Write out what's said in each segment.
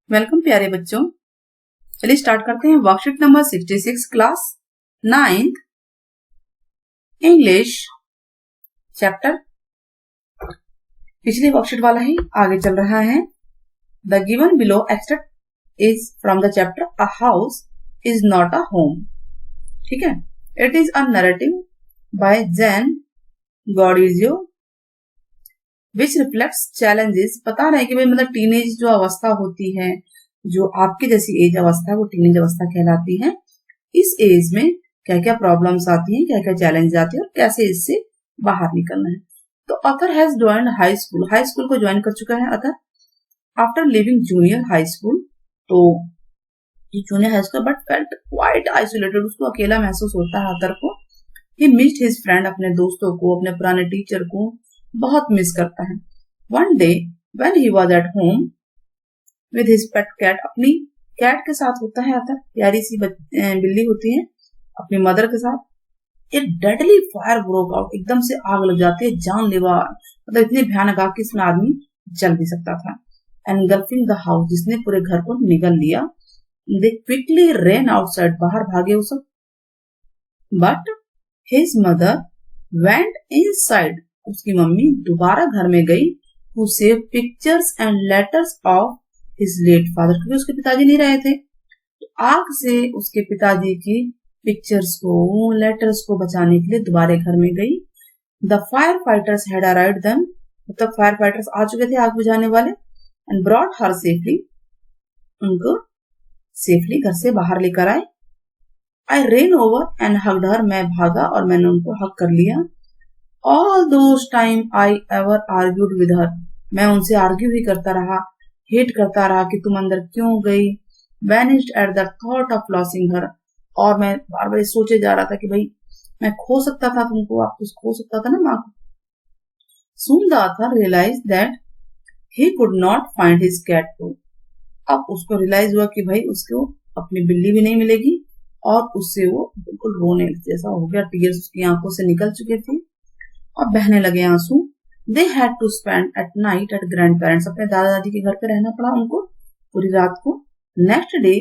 Welcome प्यारे बच्चों। चलिए स्टार्ट करते हैं। Worksheet number 66 class 9th English chapter पिछली वर्कशीट वाला ही आगे चल रहा है। The given below extract is from the chapter a house is not a home. ठीक है, it is a narrative by Zan Gaudioso which reflects challenges. पता नहीं कि भाई मतलब टीनेज जो अवस्था होती है, जो आपकी जैसी एज अवस्था है, वो टीनेज अवस्था कहलाती है। इस एज में क्या क्या प्रॉब्लम्स आती हैं, क्या क्या चैलेंज आती है और कैसे इससे बाहर निकलना है। तो author has joined high school. High school को ज्वाइन कर चुका है author after living junior high school. तो junior high school but felt quite isolated. उसको अकेला महसूस होता है ऑथर को। ही मिस्ड हिज फ्रेंड, अपने दोस्तों को, अपने पुराने टीचर को बहुत मिस करता है। One day when he was at home with his pet cat, अपनी कैट के साथ होता है ऑथर, प्यारी सी बिल्ली होती है, अपनी मदर के साथ। एक डेडली फायर ब्रोक आउट, एकदम से आग लग जाती है, जानलेवा, मतलब इतनी भयानक आग कि इसमें आदमी जल भी सकता था। एनगल्फिंग द हाउस, जिसने पूरे घर को निगल लिया। दे क्विकली रेन आउटसाइड, बाहर भागे वो सब। But his mother went inside, उसकी मम्मी दोबारा घर में गई। To save pictures and letters of his late father, क्योंकि उसके पिताजी नहीं रहे थे। तो आग से उसके पिताजी की पिक्चर्स को, लेटर्स को बचाने के लिए दोबारा घर में गई। The fire fighters had arrived them, मतलब फायर फाइटर्स आ चुके थे आग बुझाने वाले। एंड ब्रॉट हर सेफली, उनको सेफली घर से बाहर लेकर आए। आई रेन ओवर एंड हग्ड हर, मैं भागा और मैंने उनको हक कर लिया। All those time I ever argued with her, मैं उनसे आर्ग्यू ही करता रहा, हेट करता रहा कि तुम अंदर क्यों गई। Vanished at the thought of losing her, और मैं बार बार सोचे जा रहा था कि भाई मैं खो सकता था तुमको, आप कुछ खो सकता था ना माँ को। Soon the author realise that he could not find his cat too, अब उसको रियलाइज हुआ कि भाई उसको अपनी बिल्ली भी नहीं मिलेगी, और उससे वो बिल्कुल रोने जैसा हो गया। टीयर्स उसकी आंखों से निकल चुके थे और बहने लगे आंसू। They had to spend at night at grandparents, अपने दादा दादी के घर पे रहना पड़ा उनको पूरी रात को। Next day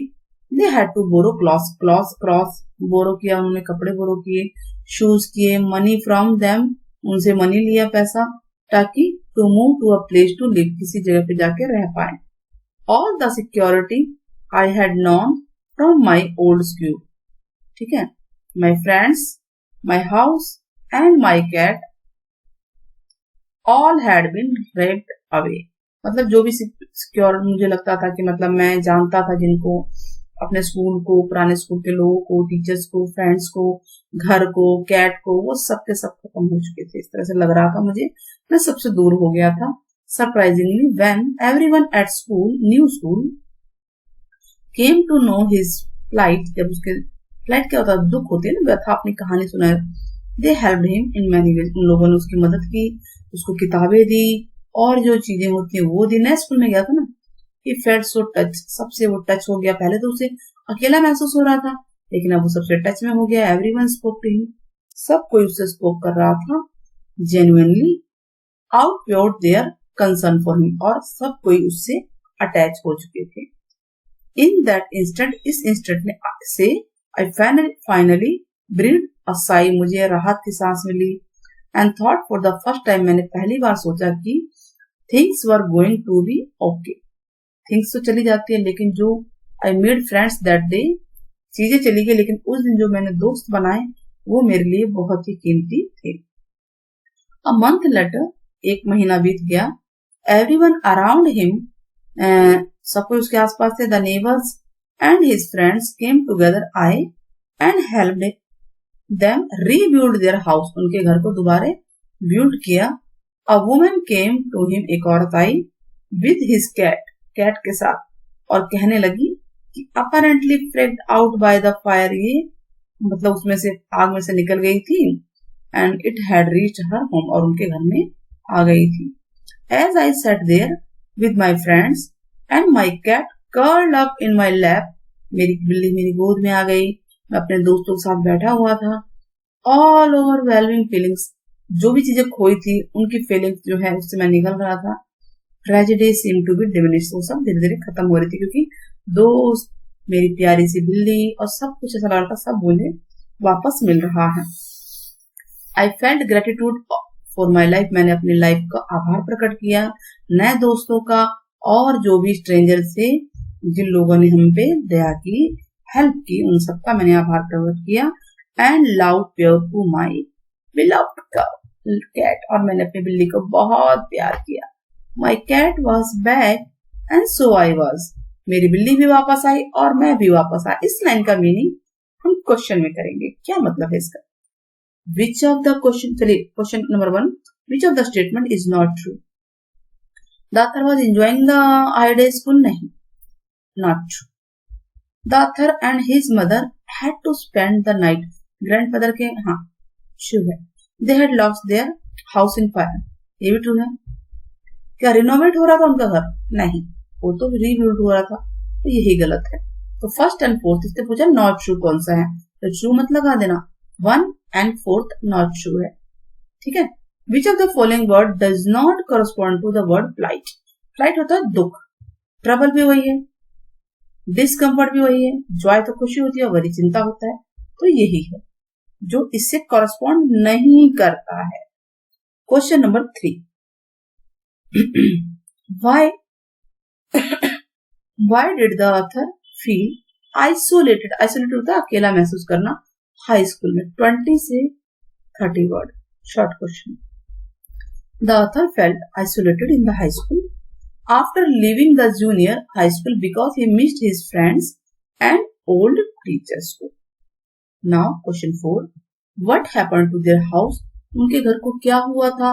they had to borrow clothes borrow किया उन्होंने, कपड़े बोरो किए, शूज किए, मनी फ्रॉम देम, उनसे मनी लिया, पैसा, ताकि to move to a place to live, किसी जगह पे जाके रह पाए। All the security I had known from my old school, ठीक है, my friends, my house and my cat all had been ripped away. मतलब जो भी सिक्योर मुझे लगता था कि मतलब मैं जानता था जिनको, अपने स्कूल को, पुराने स्कूल के लोगों को, टीचर्स को, फ्रेंड्स को, घर को, कैट को, वो सब के सब खत्म हो चुके थे। इस तरह से लग रहा था मुझे, मैं सबसे दूर हो गया था। Surprisingly when everyone at school, new school, came to know his flight, जब उसके फ्लाइट क्या होता है, दुख होते हैं ना, व्यथा, अपनी कहानी सुना, दे helped him in many ways, उन लोगों ने उसकी मदद की, उसको किताबें दी और जो चीजें होती है वो दी। नए स्कूल में गया था ना, ही फेल्ट सो टच, सबसे वो टच हो गया। पहले तो उसे अकेला महसूस हो रहा था, लेकिन अब वो सबसे टच में हो गया। एवरीवन स्पोक टू हिम, सब कोई उससे स्पोक कर रहा था। Genuinely out poured their concern for him, और सब कोई उससे अटैच हो चुके थे। इन दैट इंस्टेंट, इस इंस्टेंट में से I finally breathe a sigh, मुझे राहत की सांस मिली। And thought for the first time, मैंने पहली बार सोचा कि things were going to be okay. Things तो चली जाती है, लेकिन जो I made friends that day, चीजें चली गई, लेकिन उस दिन जो मैंने दोस्त बनाए वो मेरे लिए बहुत ही कीमती थे। अ मंथ लेटर, एक महीना बीत गया। एवरीवन अराउंड हिम, सब कोई उसके आसपास थे। The neighbours and his friends came together, आए and helped them rebuild their house, उनके घर को दोबारा बिल्ड किया। A woman came to him, एक औरत आई विद हिज कैट, कैट के साथ, और कहने लगी कि apparently freaked out by the fire, ये मतलब उसमें से, आग में से निकल गई थी। And it had reached her home, और उनके घर में आ गई थी। As I sat there with my friends and my cat curled up in my lap, मेरी बिल्ली मेरी गोद में आ गई, मैं अपने दोस्तों के साथ बैठा हुआ था। ऑल ओवरवेलमिंग फीलिंग्स, जो भी चीजें खोई थी उनकी फीलिंग्स जो है उससे मैं निकल रहा था। Tragedy seem to be diminish, वो सब धीरे धीरे खत्म हो रही थी क्योंकि दोस्त, मेरी प्यारी सी बिल्ली और सब कुछ ऐसा लग रहा था सब मुझे वापस मिल रहा है। I felt gratitude for my life, मैंने अपनी लाइफ का आभार प्रकट किया, नए दोस्तों का और जो भी स्ट्रेंजर थे जिन लोगों ने हम पे दया की, हेल्प की, उन सबका मैंने आभार प्रकट किया। And loud pure to my beloved cat, और मैंने अपनी बिल्ली को बहुत प्यार किया। My cat was back and so I was, मेरी बिल्ली भी वापस आई और मैं भी वापस आया। इस लाइन का मीनिंग हम क्वेश्चन में करेंगे, क्या मतलब है इसका। विच ऑफ द क्वेश्चन, चलिए question number 1, which of the statement is not true. The author was enjoying the holiday school, नहीं, not true. The author and his mother had to spend the night, grandfather के, हाँ true है। They had lost their house in fire, ये भी true है। क्या renovate हो रहा था उनका घर, नहीं, वो तो रीबिल्ड हो रहा था, तो यही गलत है। तो फर्स्ट एंड फोर्थ, इससे पूछा नॉट ट्रू कौन सा है, तो ट्रू मत लगा देना, 1 एंड 4th नॉट ट्रू है, ठीक है। Which of the following word does not correspond to the word flight. Flight होता है दुख, ट्रबल भी वही है, डिसकंफर्ट भी वही है, जॉय तो खुशी होती है, वरी चिंता होता है, तो यही है जो इससे कॉरस्पॉन्ड नहीं करता है। Question number 3, why did the author feel isolated, isolated होता है अकेला महसूस करना, हाई स्कूल में। 20 से 30 word, short question. The author felt isolated in the high school after leaving the junior high school because he missed his friends and old teachers too. Now question 4, what happened to their house, उनके घर को क्या हुआ था,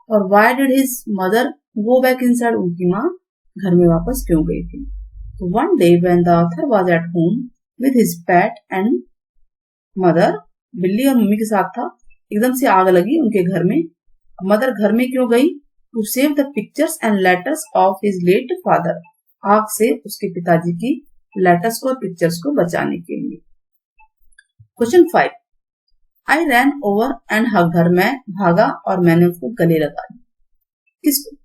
और why did his mother go back inside, उनकी माँ घर में वापस क्यों गई थी। तो one day when the author was at home with his pet and mother, बिल्ली और मम्मी के साथ था, एकदम से आग लगी उनके घर में। मदर घर में क्यों गई, to save the pictures and letters of his late father, आग से उसके पिताजी की लेटर्स को और पिक्चर्स को बचाने के लिए। Question 5, I ran over and hug her, मैं भागा और मैंने उसको गले लगा लिया, किसको,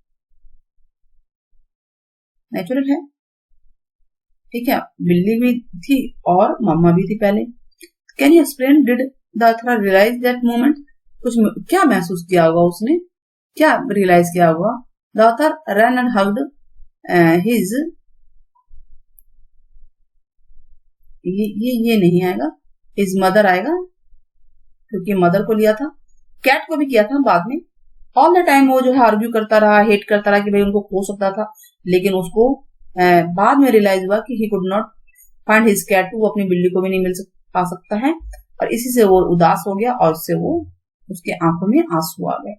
नेचुरल है, ठीक है, बिल्ली भी थी और मम्मा भी थी पहले। Can you explain, did the author realise that moment, कुछ क्या महसूस किया होगा उसने, क्या रियलाइज किया होगा। The author run and hugged his, ये नहीं आएगा, हिज मदर आएगा क्योंकि मदर को लिया था। कैट को भी किया था बाद में, ऑल द टाइम वो जो है आर्ग्यू करता रहा, हेट करता रहा कि भाई उनको खो सकता था, लेकिन उसको बाद में रियलाइज हुआ कि he could not find his cat, वो अपनी बिल्ली को भी नहीं पा सकता है, और इसी से वो उदास हो गया और उससे वो उसके आंखों में आंसू आ गए।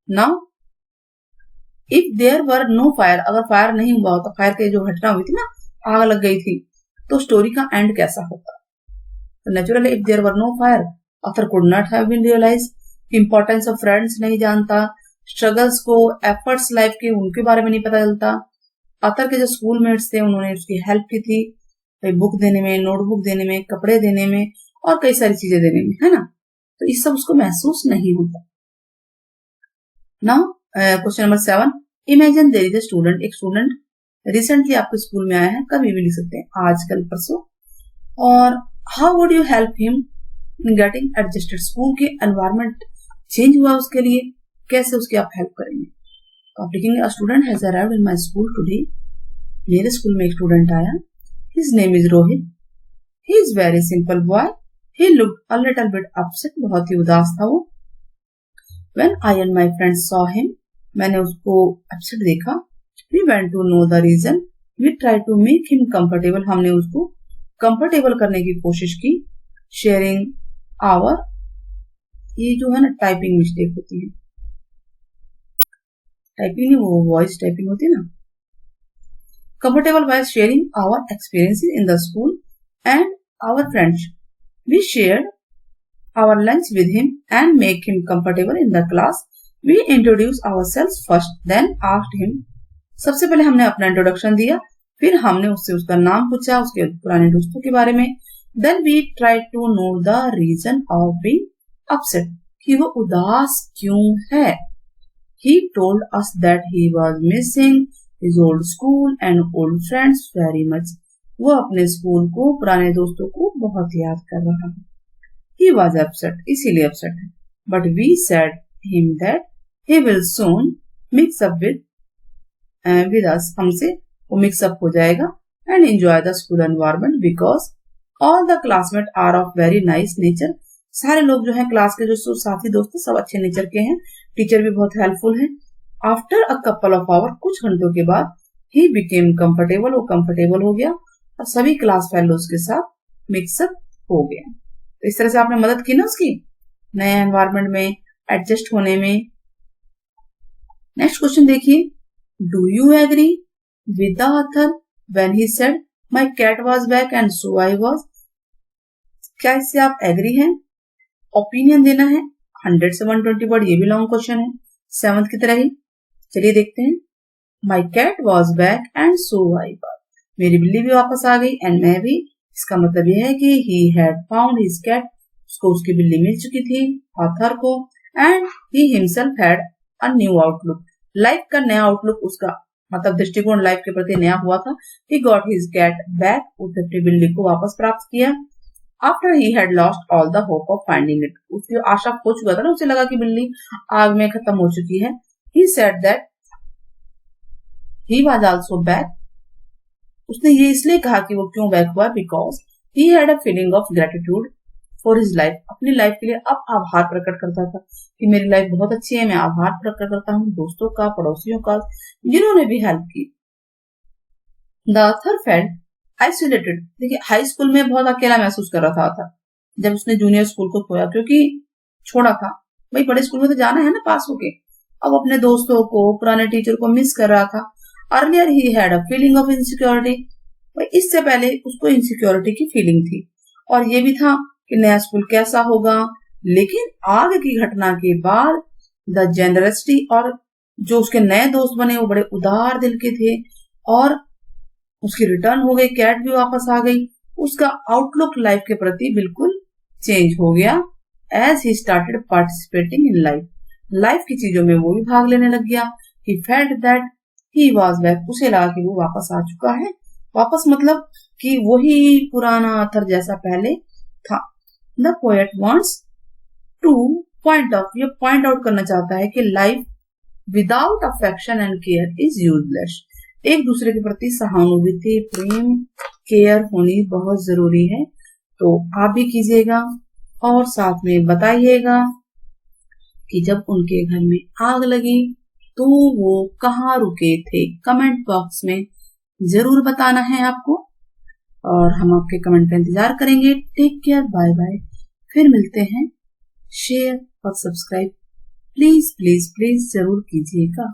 Now if there were no fire, अगर फायर नहीं हुआ होता, फायर की जो घटना हुई थी ना, आग लग गई थी, तो स्टोरी का एंड कैसा होता। तो naturally if there were no fire, author could not have been realize, importance of friends नहीं जानता, स्ट्रगल्स को, एफर्ट्स लाइफ के उनके बारे में नहीं पता चलता। ऑथर के जो स्कूलमेट्स थे उन्होंने उसकी हेल्प की थी, बुक देने में, नोटबुक देने में, कपड़े देने में और कई सारी चीजें देने में, है ना, तो इस सब उसको महसूस नहीं होता। Now question number 7, imagine there is a student, एक स्टूडेंट रिसेंटली आपके स्कूल में आया है, कभी भी लिख सकते हैं, आज कल परसों, और how would you help him in getting adjusted, school के एनवायरमेंट चेंज हुआ उसके लिए, कैसे उसकी आप हेल्प करेंगे। तो आप लिखेंगे, a student has arrived in my school today, मेरे स्कूल में एक स्टूडेंट आया, his name is Rohit, he is very simple boy, he looked a little bit upset, बहुत ही उदास था वो। When I and my friends saw him, मैंने उसको अपसेट देखा, we went to know the reason, we try to make him comfortable, हमने उसको कंफर्टेबल करने की कोशिश की। शेयरिंग आवर, ये जो है ना टाइपिंग मिस्टेक होती है, टाइपिंग नहीं, वो वॉइस टाइपिंग होती है ना। Comfortable by sharing our experiences in the school and our friends, we shared our lunch with him and make him comfortable in the class, we introduce ourselves first then asked him, सबसे पहले हमने अपना introduction दिया, फिर हमने उससे उसका नाम पूछा, उसके पुराने दोस्तों के बारे में, then we try to know the reason of being upset, कि वो उदास क्यों है। He told us that he was missing his old school and old friends very much. वो अपने स्कूल को, पुराने दोस्तों को बहुत याद कर रहा है. He was upset, इसीलिए upset है. But we said him that he will soon mix up with us. हमसे वो mix up हो जाएगा and enjoy the school environment because all the classmates are of very nice nature. सारे लोग जो हैं क्लास के जो साथी दोस्त हैं सब अच्छे नेचर के हैं. टीचर भी बहुत हेल्पफुल है. After a couple of hour, कुछ घंटों के बाद, ही बिकेम कंफर्टेबल, वो कंफर्टेबल हो गया और सभी क्लास फेलोज के साथ मिक्सअप हो गया. तो इस तरह से आपने मदद की ना उसकी नए एनवायरमेंट में एडजस्ट होने में. नेक्स्ट क्वेश्चन देखिए. Do you agree with the author when he said my cat was back and so I was? क्या इससे आप एग्री हैं? ओपिनियन देना है. 100 से 120 वर्ड, ये भी लॉन्ग क्वेश्चन है, 7th की तरह ही. चलिए देखते हैं. My cat was back and so I was. मेरी बिल्ली भी वापस आ गई एंड मैं भी. इसका मतलब यह है कि he had found his cat, उसको उसकी बिल्ली मिल चुकी थी ऑथर को. And he himself had a new outlook. Life का नया आउटलुक, उसका मतलब दृष्टिकोण लाइफ के प्रति नया हुआ था. He got his cat back, उसने अपनी बिल्ली को वापस प्राप्त किया. After he had lost all the hope of finding it, उसकी आशा खो चुका था ना, उसे लगा कि बिल्ली आग में खत्म हो चुकी है. He said that he was also back. उसने ये इसलिए कहा कि वो क्यों बैक हुआ, because he had a feeling of gratitude for his life. अपनी लाइफ के लिए अब आभार प्रकट करता था कि मेरी लाइफ बहुत अच्छी है, मैं आभार प्रकट करता हूँ दोस्तों का, पड़ोसियों का, जिन्होंने भी हेल्प की. The author felt isolated. देखिए हाई स्कूल में बहुत अकेला महसूस कर रहा था जब उसने जूनियर स्कूल को खोया, क्योंकि छोड़ा था. भाई बड़े स्कूल में तो जाना है ना पास होके. अब अपने दोस्तों को, पुराने टीचर को मिस कर रहा था. Earlier he had a feeling of insecurity. भाई इससे पहले उसको इनसिक्योरिटी की फीलिंग थी और ये भी था कि नया स्कूल कैसा होगा. लेकिन आगे की घटना के बाद द जेनरसिटी, और जो उसके नए दोस्त बने वो बड़े उदार दिल के थे और उसकी रिटर्न हो गई, कैट भी वापस आ गई. उसका आउटलुक लाइफ के प्रति बिल्कुल चेंज हो गया. As he started participating in life, life की चीजों में वो भी भाग लेने लग गया. He felt that he was back, उसे लगा कि वो वापस आ चुका है. वापस मतलब कि वही पुराना ऑथर जैसा पहले था. The poet wants two point out करना चाहता है कि life without affection and care is useless. एक दूसरे के प्रति सहानुभूति, प्रेम, केयर होनी बहुत जरूरी है. तो आप भी कीजिएगा और साथ में बताइएगा कि जब उनके घर में आग लगी तो वो कहाँ रुके थे. कमेंट बॉक्स में जरूर बताना है आपको और हम आपके कमेंट का इंतजार करेंगे. Take care, bye bye. फिर मिलते हैं. शेयर और सब्सक्राइब प्लीज प्लीज प्लीज जरूर कीजिएगा.